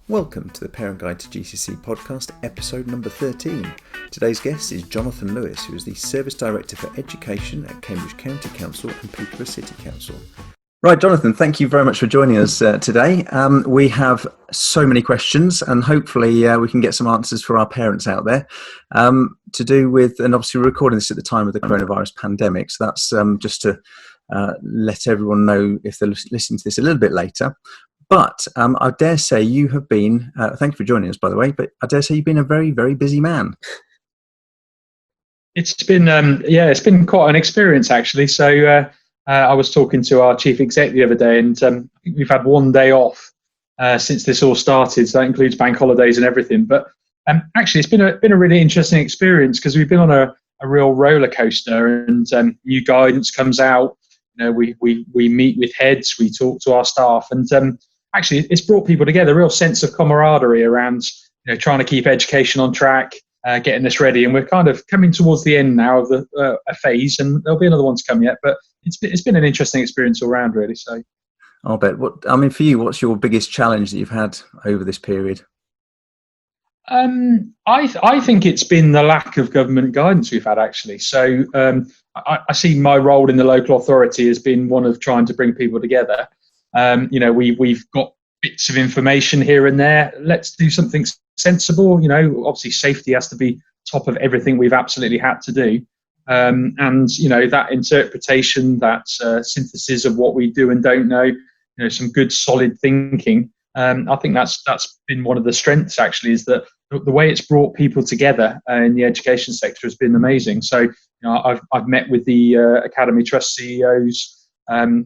Welcome to the Parent Guide to GCSE podcast, episode number 13. Today's guest is Jonathan Lewis, who is the Service Director for Education at Cambridge County Council and Peterborough City Council. Right, Jonathan, thank you very much for joining us today. We have so many questions and hopefully we can get some answers for our parents out there to do with, and obviously we're recording this at the time of the coronavirus pandemic, so that's just to let everyone know if they're listening to this a little bit later. But I dare say you have been, thank you for joining us by the way, but I dare say you've been a very, very busy man. It's been, it's been quite an experience actually. So I was talking to our chief exec the other day and we've had one day off since this all started. So that includes bank holidays and everything. But actually it's been a really interesting experience because we've been on a real roller coaster and new guidance comes out. You know, we meet with heads, we talk to our staff and actually, it's brought people together, a real sense of camaraderie around, you know, trying to keep education on track, getting this ready. And we're kind of coming towards the end now of a phase, and there'll be another one to come yet. But it's been an interesting experience all round, really. So, I'll bet. For you, what's your biggest challenge that you've had over this period? I think it's been the lack of government guidance we've had, actually. So I see my role in the local authority as being one of trying to bring people together. You know, we've got bits of information here and there. Let's do something sensible. You know, obviously safety has to be top of everything we've absolutely had to do. And, you know, that interpretation, that synthesis of what we do and don't know, you know, some good solid thinking. I think that's been one of the strengths actually, is that the way it's brought people together in the education sector has been amazing. So, you know, I've met with the Academy Trust CEOs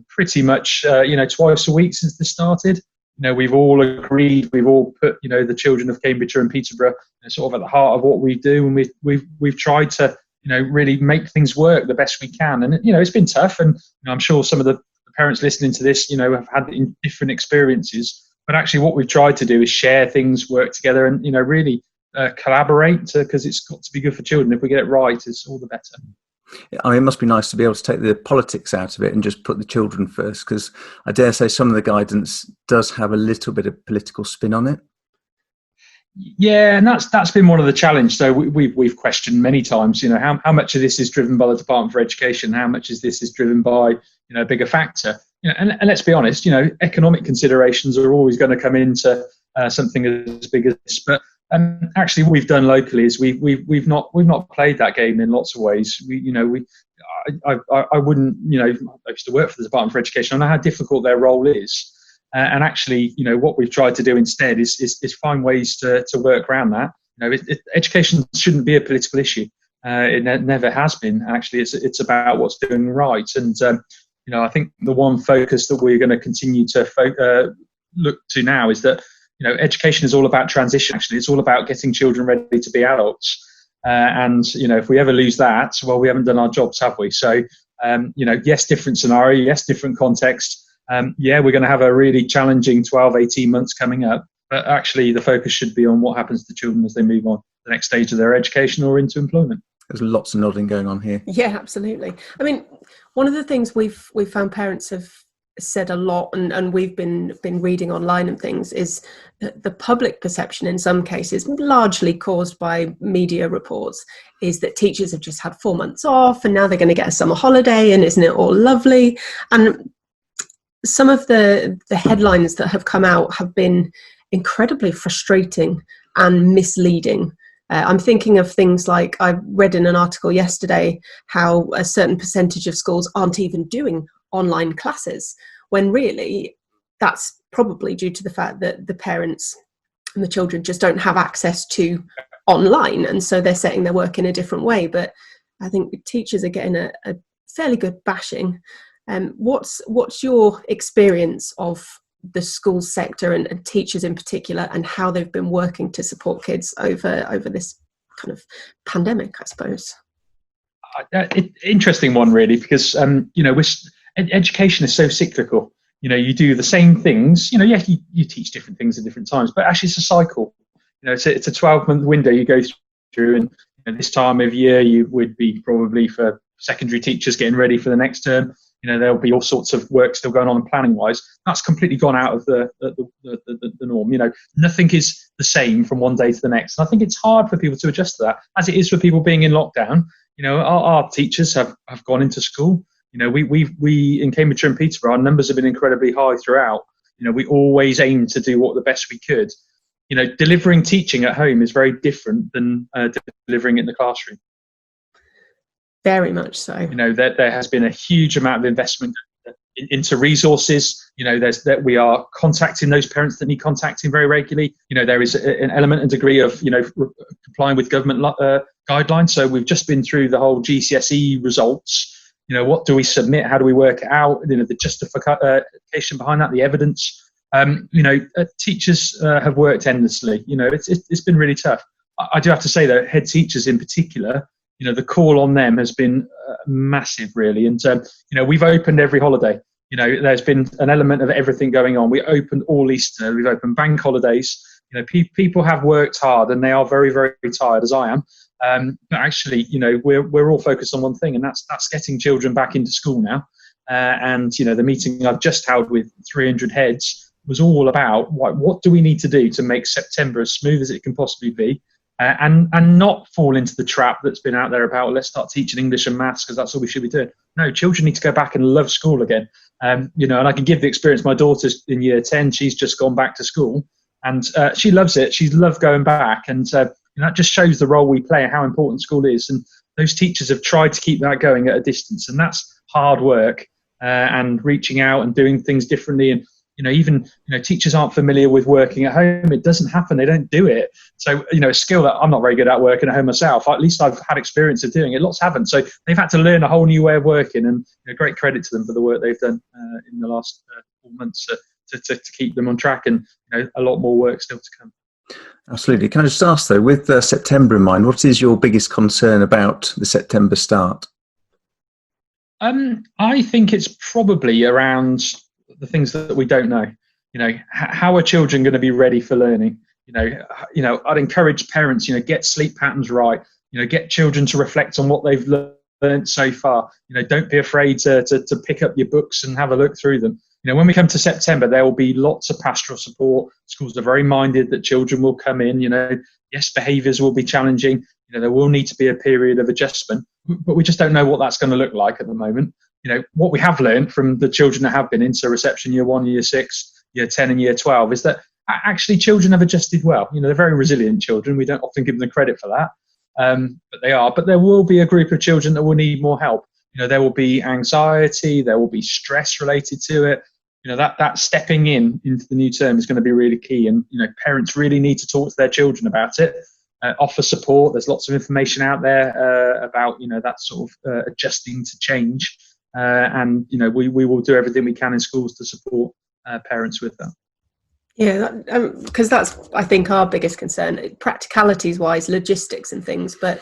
pretty much, twice a week since this started. You know, we've all agreed, we've all put, you know, the children of Cambridgeshire and Peterborough, you know, sort of at the heart of what we do, and we've tried to, you know, really make things work the best we can. And you know, it's been tough, and you know, I'm sure some of the parents listening to this, you know, have had different experiences. But actually, what we've tried to do is share things, work together, and you know, really collaborate because it's got to be good for children. If we get it right, it's all the better. I mean, it must be nice to be able to take the politics out of it and just put the children first, because I dare say some of the guidance does have a little bit of political spin on it. Yeah, and that's been one of the challenges. So we've questioned many times, you know, how much of this is driven by the Department for Education, how much of this is driven by, you know, a bigger factor. You know, and let's be honest, you know, economic considerations are always going to come into something as big as this. But actually, what we've done locally is we've not played that game in lots of ways. I wouldn't, you know, I used to work for the Department for Education. I know how difficult their role is, and actually, you know, what we've tried to do instead is find ways to work around that. You know, education shouldn't be a political issue. It never has been. Actually, it's about what's doing right. And you know, I think the one focus that we're going to continue to look to now is that, you know, education is all about transition. Actually, it's all about getting children ready to be adults. And you know, if we ever lose that, well, we haven't done our jobs, have we? So, you know, yes, different scenario, yes, different context. We're going to have a really challenging 12, 18 months coming up. But actually, the focus should be on what happens to children as they move on to the next stage of their education or into employment. There's lots of nodding going on here. Yeah, absolutely. I mean, one of the things we've found parents have said a lot, and we've been reading online and things, is the public perception in some cases, largely caused by media reports, is that teachers have just had 4 months off and now they're going to get a summer holiday and isn't it all lovely? And some of the headlines that have come out have been incredibly frustrating and misleading. I'm thinking of things like, I read in an article yesterday how a certain percentage of schools aren't even doing online classes, when really that's probably due to the fact that the parents and the children just don't have access to online, and so they're setting their work in a different way. But I think teachers are getting a fairly good bashing. What's your experience of the school sector and teachers in particular, and how they've been working to support kids over this kind of pandemic, I suppose? Interesting one, really, because you know, education is so cyclical. You know, you do the same things. You know, yeah, you teach different things at different times, but actually it's a cycle. You know, it's a 12-month window you go through, and this time of year you would be probably for secondary teachers getting ready for the next term. There'll be all sorts of work still going on and planning wise. That's completely gone out of the norm. Nothing is the same from one day to the next. And I think it's hard for people to adjust to that, as it is for people being in lockdown. Our teachers have gone into school. We in Cambridgeshire and Peterborough, our numbers have been incredibly high throughout. We always aim to do what the best we could. Delivering teaching at home is very different than delivering it in the classroom. Very much so. There has been a huge amount of investment into resources. We are contacting those parents that need contacting very regularly. There is an element and degree of complying with government guidelines. So we've just been through the whole GCSE results. What do we submit? How do we work it out? The justification behind that, the evidence. Teachers have worked endlessly. It's been really tough. I do have to say though, head teachers in particular, the call on them has been massive, really. And we've opened every holiday. There's been an element of everything going on. We opened all Easter. We've opened bank holidays. People have worked hard, and they are very, very tired, as I am. But actually, we're all focused on one thing, and that's getting children back into school now. And the meeting I've just held with 300 heads was all about what do we need to do to make September as smooth as it can possibly be. And not fall into the trap that's been out there about let's start teaching English and maths because that's all we should be doing. No, children need to go back and love school again. And I can give the experience. My daughter's in year 10. She's just gone back to school, and she loves it. She's loved going back, and that just shows the role we play and how important school is. And those teachers have tried to keep that going at a distance, and that's hard work and reaching out and doing things differently. And even teachers aren't familiar with working at home. It doesn't happen. They don't do it. So a skill that I'm not very good at working at home myself. At least I've had experience of doing it. Lots haven't. So they've had to learn a whole new way of working. And great credit to them for the work they've done in the last 4 months to keep them on track. And a lot more work still to come. Absolutely. Can I just ask though, with September in mind, what is your biggest concern about the September start? I think it's probably around the things that we don't know. How are children going to be ready for learning? I'd encourage parents, get sleep patterns right. Get children to reflect on what they've learned so far. Don't be afraid to pick up your books and have a look through them. When we come to September, there will be lots of pastoral support. Schools are very minded that children will come in. Yes, behaviours will be challenging. There will need to be a period of adjustment, but we just don't know what that's going to look like at the moment. What we have learned from the children that have been into reception year 1, year 6, year 10 and year 12 is that actually children have adjusted well. They're very resilient children. We don't often give them the credit for that, but they are. But there will be a group of children that will need more help. There will be anxiety, there will be stress related to it. That stepping into the new term is going to be really key. And, parents really need to talk to their children about it, offer support. There's lots of information out there about, that sort of adjusting to change. And we will do everything we can in schools to support parents with that. Yeah, because that's, I think, our biggest concern, practicalities wise, logistics and things, but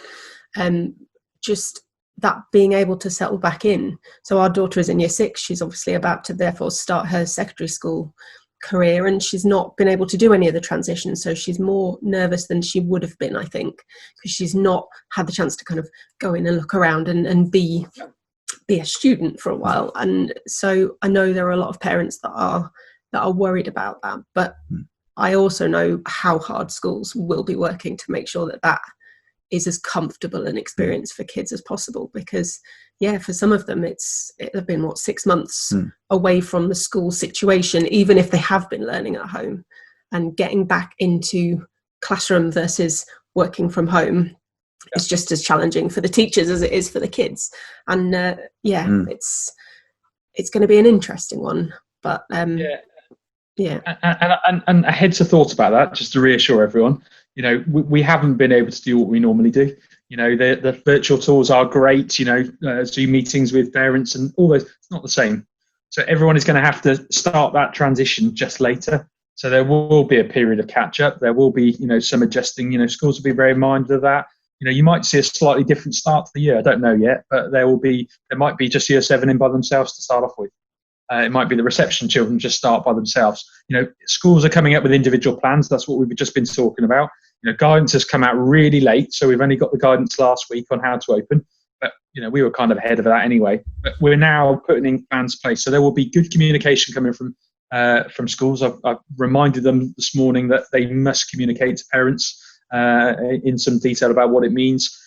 just that being able to settle back in. So our daughter is in year 6. She's obviously about to therefore start her secondary school career, and she's not been able to do any of the transitions. So she's more nervous than she would have been, I think, because she's not had the chance to kind of go in and look around and be a student for a while. And so I know there are a lot of parents that are worried about that, but I also know how hard schools will be working to make sure that is as comfortable an experience for kids as possible, because for some of them it'll been 6 months away from the school situation, even if they have been learning at home, and getting back into classroom versus working from home is just as challenging for the teachers as it is for the kids. And it's going to be an interesting one, but and a heads of thoughts about that, just to reassure everyone. We haven't been able to do what we normally do. The virtual tools are great, Zoom meetings with parents and all those. It's not the same. So everyone is going to have to start that transition just later. So there will be a period of catch up. There will be, some adjusting. Schools will be very mindful of that. You might see a slightly different start to the year. I don't know yet, but there might be just year 7 in by themselves to start off with. It might be the reception children just start by themselves. Schools are coming up with individual plans. That's what we've just been talking about. Guidance has come out really late, so we've only got the guidance last week on how to open. but we were kind of ahead of that anyway. But we're now putting in plans in place, so there will be good communication coming from schools. I've reminded them this morning that they must communicate to parents in some detail about what it means.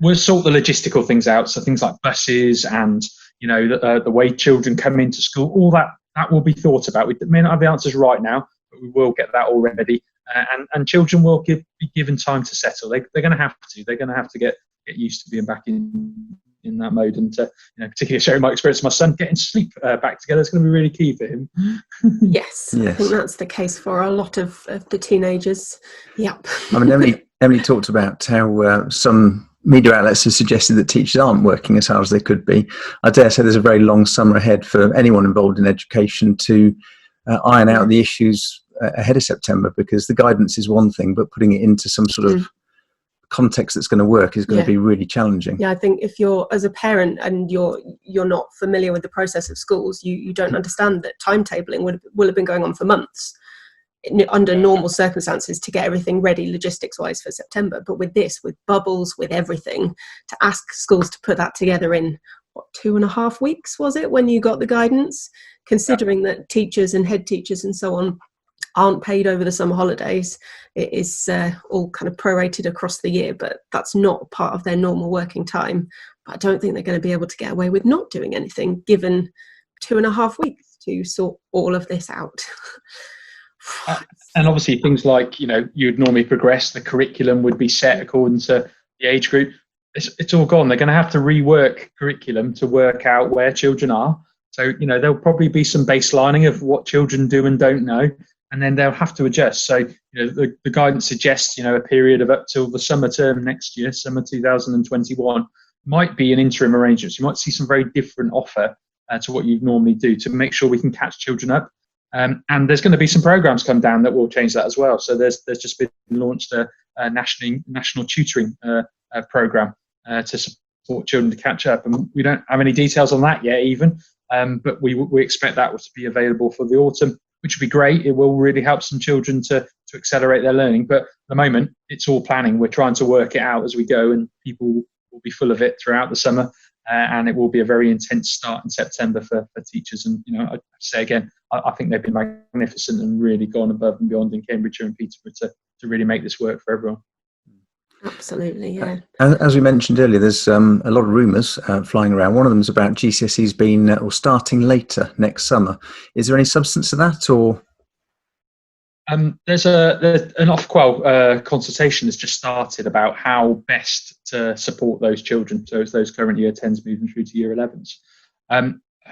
We'll sort the logistical things out, so things like buses and the way children come into school, all that will be thought about. We may not have the answers right now, but we will get that all ready, and children will be given time to settle. They're going to have to. They're going to have to get used to being back in that mode, and particularly sharing my experience with my son, getting sleep back together is going to be really key for him. Yes, I think that's the case for a lot of the teenagers. Yep. I mean, Emily talked about how some media outlets have suggested that teachers aren't working as hard as they could be. I dare say there's a very long summer ahead for anyone involved in education to iron out the issues ahead of September, because the guidance is one thing, but putting it into some sort of context that's going to work is going to be really challenging. Yeah, I think if you're, as a parent, and you're not familiar with the process of schools, you don't understand that timetabling will have been going on for months under normal circumstances to get everything ready logistics wise for September. But with this, with bubbles, with everything, to ask schools to put that together in 2.5 weeks, was it, when you got the guidance, considering that teachers and head teachers and so on aren't paid over the summer holidays. It is all kind of prorated across the year, but that's not part of their normal working time. But I don't think they're going to be able to get away with not doing anything, given 2.5 weeks to sort all of this out. And obviously things like, you'd normally progress, the curriculum would be set according to the age group. It's all gone. They're going to have to rework curriculum to work out where children are. So, there'll probably be some baselining of what children do and don't know, and then they'll have to adjust. So, the guidance suggests, a period of up till the summer term next year, summer 2021, might be an interim arrangement. So you might see some very different offer to what you normally do to make sure we can catch children up. And there's going to be some programs come down that will change that as well. So there's just been launched a national tutoring program to support children to catch up, and we don't have any details on that yet even, but we expect that to be available for the autumn, which would be great. It will really help some children to accelerate their learning, but at the moment it's all planning. We're trying to work it out as we go, and people will be full of it throughout the summer, and it will be a very intense start in September for teachers. And I'd say again, I think they've been magnificent and really gone above and beyond in Cambridgeshire and Peterborough to really make this work for everyone. Absolutely, yeah. As we mentioned earlier, there's a lot of rumours flying around. One of them is about GCSEs being or starting later next summer. Is there any substance to that, or? There's an Ofqual consultation that's just started about how best to support those children, so those current year 10s moving through to year 11s.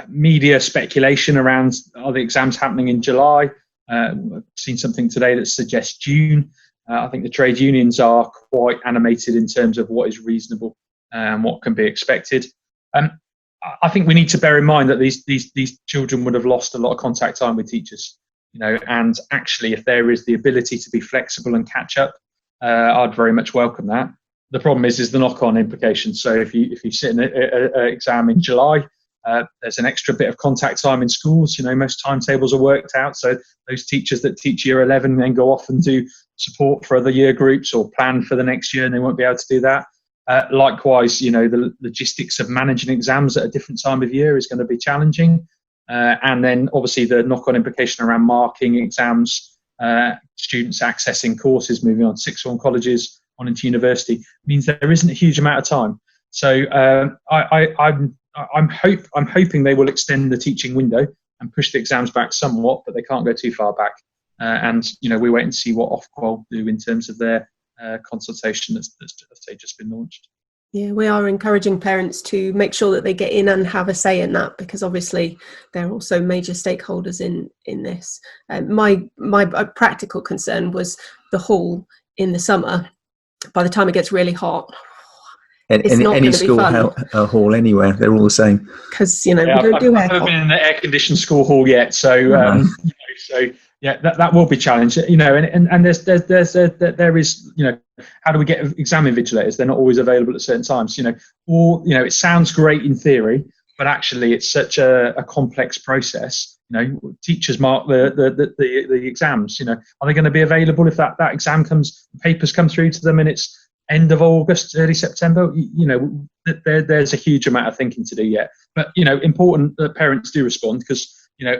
Media speculation around, are the exams happening in July? I've seen something today that suggests June. I think the trade unions are quite animated in terms of what is reasonable and what can be expected. I think we need to bear in mind that these children would have lost a lot of contact time with teachers, and actually if there is the ability to be flexible and catch up, I'd very much welcome that. The problem is the knock-on implications. So if you sit in an exam in July, there's an extra bit of contact time in schools. Most timetables are worked out, so those teachers that teach year 11 then go off and do support for other year groups or plan for the next year, and they won't be able to do that. Likewise, the logistics of managing exams at a different time of year is going to be challenging. And then obviously the knock-on implication around marking exams, students accessing courses, moving on to sixth form colleges, on into university, means there isn't a huge amount of time. So I'm hoping they will extend the teaching window and push the exams back somewhat, but they can't go too far back. And we wait and see what Ofqual do in terms of their consultation that's just been launched. Yeah, we are encouraging parents to make sure that they get in and have a say in that, because obviously they're also major stakeholders in this. My practical concern was the hall in the summer. By the time it gets really hot, any school hall anywhere, they're all the same. Because we don't do aircon. I've never been in an air-conditioned school hall yet, so yeah, that will be challenged. And there is how do we get exam invigilators? They're not always available at certain times. It sounds great in theory, but actually it's such a complex process. Teachers mark the exams. Are they going to be available if that exam papers come through to them and it's end of August, early September. There's a huge amount of thinking to do yet. But, important that parents do respond, because,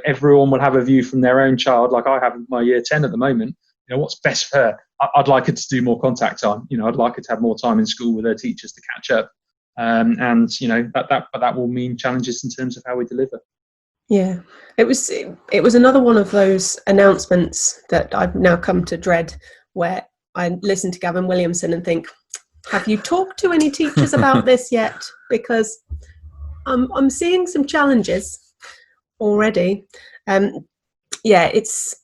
everyone will have a view from their own child, like I have my year 10 at the moment. What's best for her? I'd like her to do more contact time. I'd like her to have more time in school with her teachers to catch up. And that will mean challenges in terms of how we deliver. Yeah, it was another one of those announcements that I've now come to dread, where I listen to Gavin Williamson and think, have you talked to any teachers about this yet? Because I'm seeing some challenges already. It's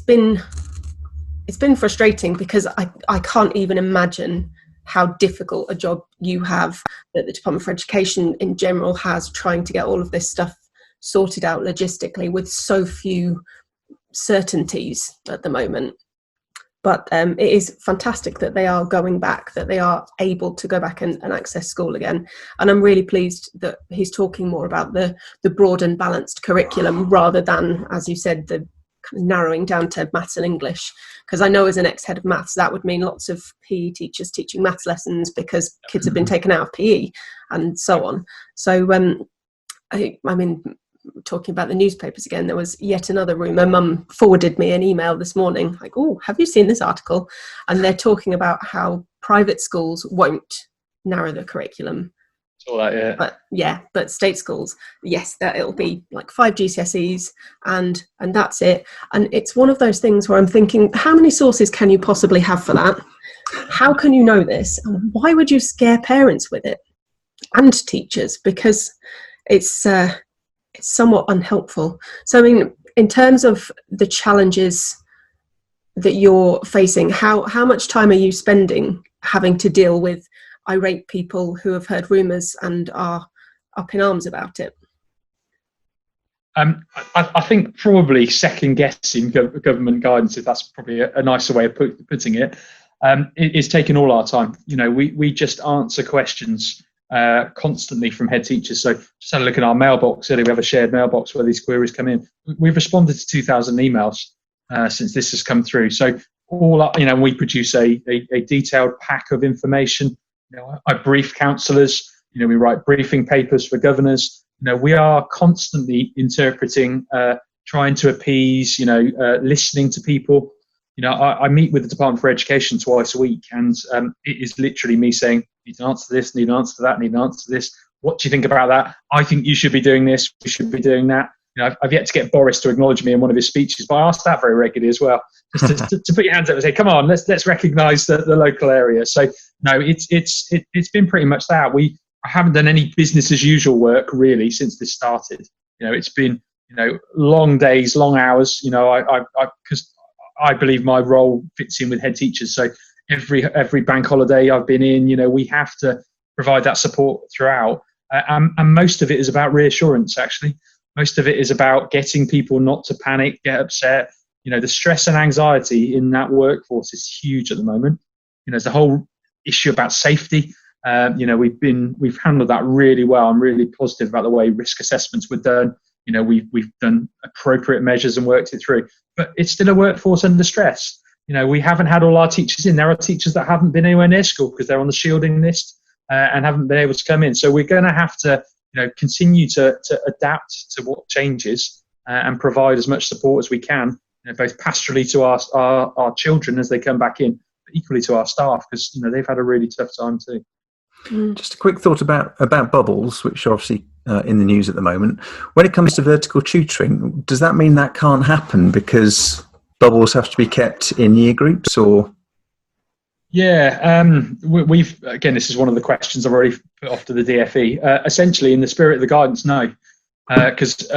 been frustrating, because I can't even imagine how difficult a job you have, that the Department for Education in general has, trying to get all of this stuff sorted out logistically with so few certainties at the moment. But it is fantastic that they are going back, that they are able to go back and access school again. And I'm really pleased that he's talking more about the broad and balanced curriculum, rather than, as you said, the kind of narrowing down to maths and English. Because I know, as an ex-head of maths, that would mean lots of PE teachers teaching maths lessons because kids have been taken out of PE and so on. So I mean, talking about the newspapers again, there was yet another rumour. Mum forwarded me an email this morning, like, oh, have you seen this article? And they're talking about how private schools won't narrow the curriculum. All that, yeah. But state schools, yes, that it'll be like 5 GCSEs and that's it. And it's one of those things where I'm thinking, how many sources can you possibly have for that? How can you know this? And why would you scare parents with it, and teachers? Because it's somewhat unhelpful. So, I mean, in terms of the challenges that you're facing, how much time are you spending having to deal with irate people who have heard rumours and are up in arms about it? I think probably second guessing government guidance, if that's probably a nicer way of putting it, is taking all our time. We just answer questions constantly from head teachers. So just had a look at our mailbox earlier. We have a shared mailbox where these queries come in. We've responded to 2,000 emails since this has come through. So we produce a detailed pack of information. I brief counsellors. We write briefing papers for governors. We are constantly interpreting, trying to appease. Listening to people. I meet with the Department for Education twice a week, and it is literally me saying, need to answer this, need an answer to that, need an answer to this. What do you think about that? I think you should be doing this, we should be doing that. I've yet to get Boris to acknowledge me in one of his speeches, but I ask that very regularly as well. Just to put your hands up and say, come on, let's recognise the local area. So no, it's been pretty much that. I haven't done any business as usual work really since this started. It's been long days, long hours. Because I believe my role fits in with head teachers. So every bank holiday I've been in, we have to provide that support throughout. And most of it is about reassurance, actually. Most of it is about getting people not to panic, get upset. The stress and anxiety in that workforce is huge at the moment. There's a whole issue about safety. We've handled that really well. I'm really positive about the way risk assessments were done. We've done appropriate measures and worked it through. But it's still a workforce under stress. We haven't had all our teachers in. There are teachers that haven't been anywhere near school because they're on the shielding list and haven't been able to come in. So we're going to have to, continue to adapt to what changes and provide as much support as we can, both pastorally to our children as they come back in, but equally to our staff, because they've had a really tough time too. Just a quick thought about bubbles, which are obviously in the news at the moment. When it comes to vertical tutoring, does that mean that can't happen because bubbles have to be kept in year groups, or? Yeah, we've again, this is one of the questions I've already put off to the DFE. Essentially, in the spirit of the guidance, no, because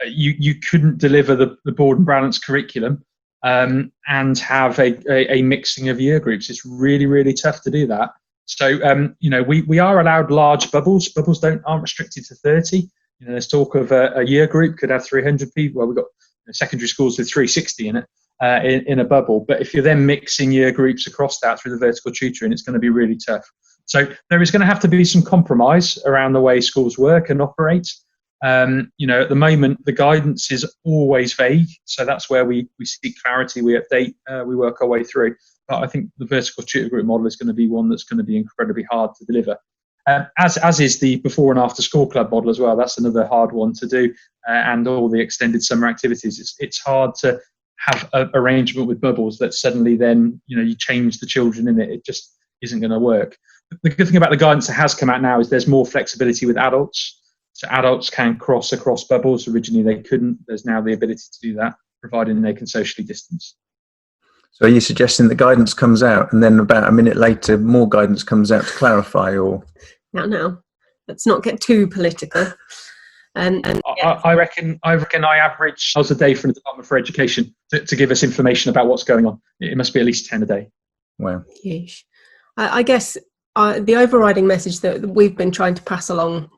you couldn't deliver the broad and balanced curriculum and have a mixing of year groups. It's really, really tough to do that. So, we are allowed large bubbles. Bubbles aren't restricted to 30. There's talk of a year group could have 300 people. Well, we've got secondary schools with 360 in it. In a bubble, but if you're then mixing year groups across that through the vertical tutoring, it's going to be really tough. So there is going to have to be some compromise around the way schools work and operate. At the moment, the guidance is always vague, so that's where we seek clarity, we update, we work our way through. But I think the vertical tutor group model is going to be one that's going to be incredibly hard to deliver. As is the before and after school club model as well. That's another hard one to do, and all the extended summer activities. It's hard to have an arrangement with bubbles that suddenly then you change the children in it. It just isn't going to work. The good thing about the guidance that has come out now is there's more flexibility with adults. So adults can cross across bubbles. Originally they couldn't. There's now the ability to do that, providing they can socially distance. So are you suggesting the guidance comes out and then about a minute later more guidance comes out to clarify, or? No, let's not get too political. And yeah. I reckon I average hours a day from the Department for Education to give us information about what's going on. It must be at least 10 a day. Wow. Yeesh. I guess the overriding message that we've been trying to pass along,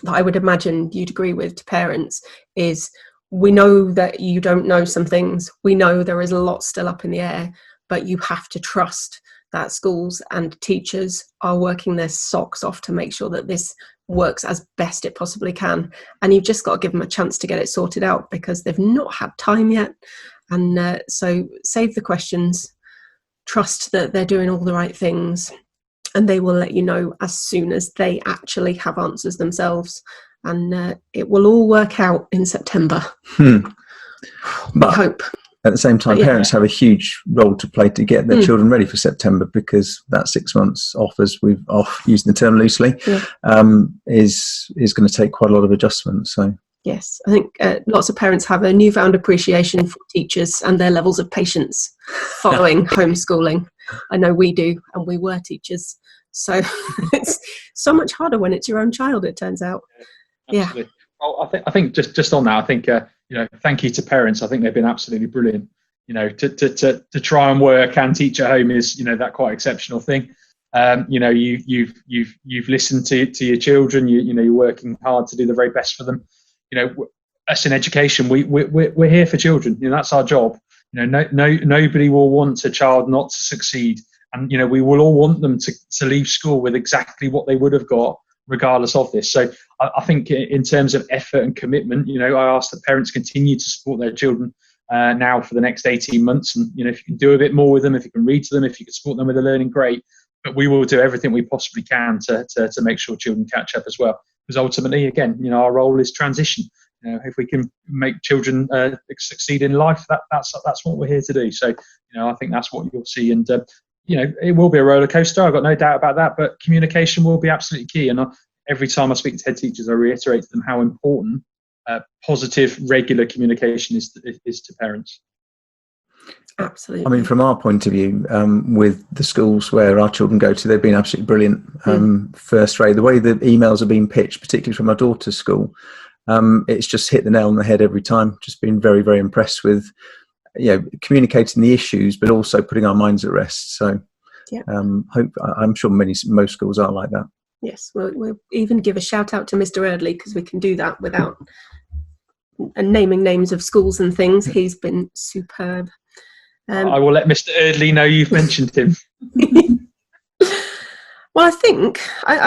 that I would imagine you'd agree with, to parents, is we know that you don't know some things. We know there is a lot still up in the air, but you have to trust that schools and teachers are working their socks off to make sure that this works as best it possibly can. And you've just got to give them a chance to get it sorted out, because they've not had time yet. And so save the questions, trust that they're doing all the right things, and they will let you know as soon as they actually have answers themselves. And it will all work out in September. But I hope. At the same time, parents have a huge role to play to get their children ready for September, because that 6 months off using the term loosely, is going to take quite a lot of adjustment. So yes, I think lots of parents have a newfound appreciation for teachers and their levels of patience following homeschooling. I know we do, and we were teachers. So it's so much harder when it's your own child, it turns out. Absolutely. Yeah. Well, I think just on that, I think thank you to parents. I think they've been absolutely brilliant. To try and work and teach at home is that quite exceptional thing. You've listened to your children. You're working hard to do the very best for them. Us in education, we're here for children. That's our job. Nobody will want a child not to succeed, and we will all want them to leave school with exactly what they would have got, regardless of this. So I think in terms of effort and commitment, I ask that parents continue to support their children now for the next 18 months. And, if you can do a bit more with them, if you can read to them, if you can support them with their learning, great. But we will do everything we possibly can to make sure children catch up as well. Because ultimately, again, our role is transition. If we can make children succeed in life, that's what we're here to do. So, I think that's what you'll see. And, it will be a roller coaster. I've got no doubt about that. But communication will be absolutely key. And every time I speak to head teachers, I reiterate to them how important positive, regular communication is to parents. Absolutely. I mean, from our point of view, with the schools where our children go to, they've been absolutely brilliant. First rate, the way the emails are being pitched, particularly from our daughter's school, it's just hit the nail on the head every time. Just been very, very impressed with communicating the issues, but also putting our minds at rest. So I'm sure most schools are like that. Yes, we'll even give a shout out to Mr. Eardley, because we can do that without naming names of schools and things. He's been superb. I will let Mr. Eardley know you've mentioned him. Well, I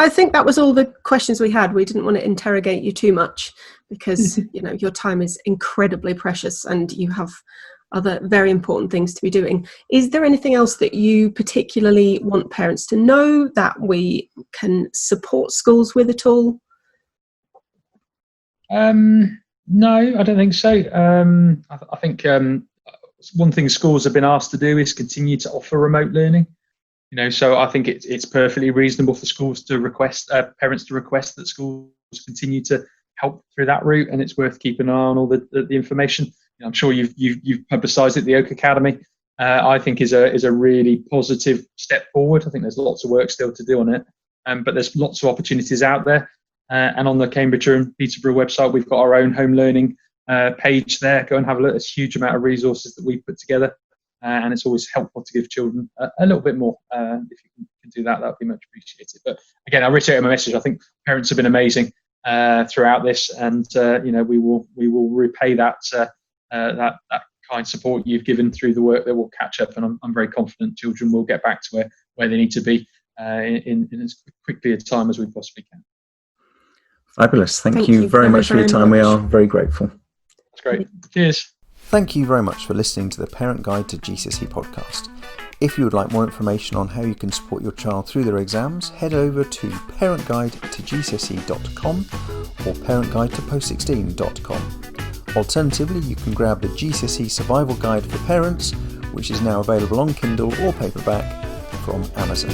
think that was all the questions we had. We didn't want to interrogate you too much, because your time is incredibly precious and you have other very important things to be doing. Is there anything else that you particularly want parents to know that we can support schools with at all? No, I don't think so. I think one thing schools have been asked to do is continue to offer remote learning. So I think it's perfectly reasonable for schools to request parents to request that schools continue to help through that route, and it's worth keeping an eye on all the information. I'm sure you've publicised it. The Oak Academy, I think, is a really positive step forward. I think there's lots of work still to do on it, but there's lots of opportunities out there. And on the Cambridgeshire and Peterborough website, we've got our own home learning page there. Go and have a look. There's a huge amount of resources that we put together, and it's always helpful to give children a little bit more. If you can do that, that would be much appreciated. But again, I reiterate my message. I think parents have been amazing throughout this, and we will repay that kind support you've given through the work that will catch up, and I'm very confident children will get back to where they need to be in as quickly a time as we possibly can. Fabulous. Thank you very much for your time. We are very grateful. That's great. Cheers. Thank you very much for listening to the Parent Guide to GCSE podcast. If you would like more information on how you can support your child through their exams, head over to parentguidetojgce.com or parentguidetopost16.com. Alternatively, you can grab the GCSE Survival Guide for Parents, which is now available on Kindle or paperback from Amazon.